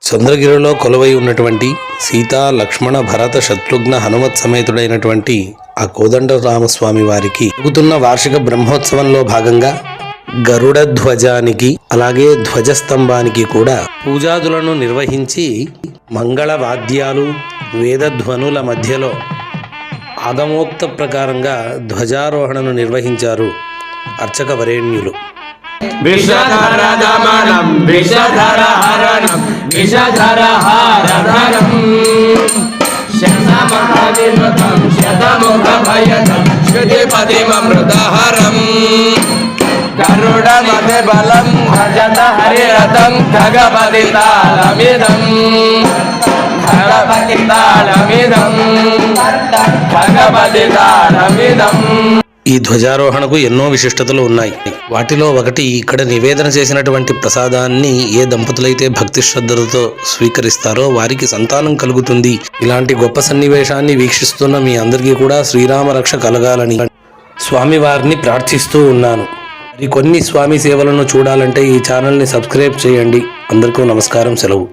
చంద్రగిరిలో కొలువై ఉన్నటువంటి సీతా లక్ష్మణ భరత శత్రుఘ్న హనుమత్ సమేతుడైనటువంటి ఆ కోదండరామస్వామి వారికి జరుగుతున్న వార్షిక బ్రహ్మోత్సవంలో భాగంగా గరుడ ధ్వజానికి అలాగే ధ్వజస్తంభానికి కూడా పూజాదులను నిర్వహించి మంగళ వాద్యాలు వేదధ్వనుల మధ్యలో ఆగమోక్త ప్రకారంగా ధ్వజారోహణను నిర్వహించారు అర్చక వరేణ్యులు. విషధర దమనం విషధర హరణం విషధర హారధరం శతమహవినుతం శతముఖ భయదం శృతిపతిమమృతహరం గరుడమతి బలం భజత హరిరథం ఖగపతి తాళమిదం ఖగపతి తాళమిదం ఖగపతి తాళమిదం. ఈ ధ్వజారోహణకు ఎన్నో విశిష్టతలు ఉన్నాయి. వాటిలో ఒకటి, ఇక్కడ నివేదన చేసినటువంటి ప్రసాదాన్ని ఏ దంపతులైతే భక్తి శ్రద్ధలతో స్వీకరిస్తారో వారికి సంతానం కలుగుతుంది. ఇలాంటి గొప్ప సన్నివేశాన్ని వీక్షిస్తున్న మీ అందరికీ కూడా శ్రీరామ రక్ష కలగాలని స్వామివారిని ప్రార్థిస్తూ ఉన్నాను. మరికొన్ని స్వామి సేవలను చూడాలంటే ఈ ఛానల్ని సబ్స్క్రైబ్ చేయండి. అందరికీ నమస్కారం, సెలవు.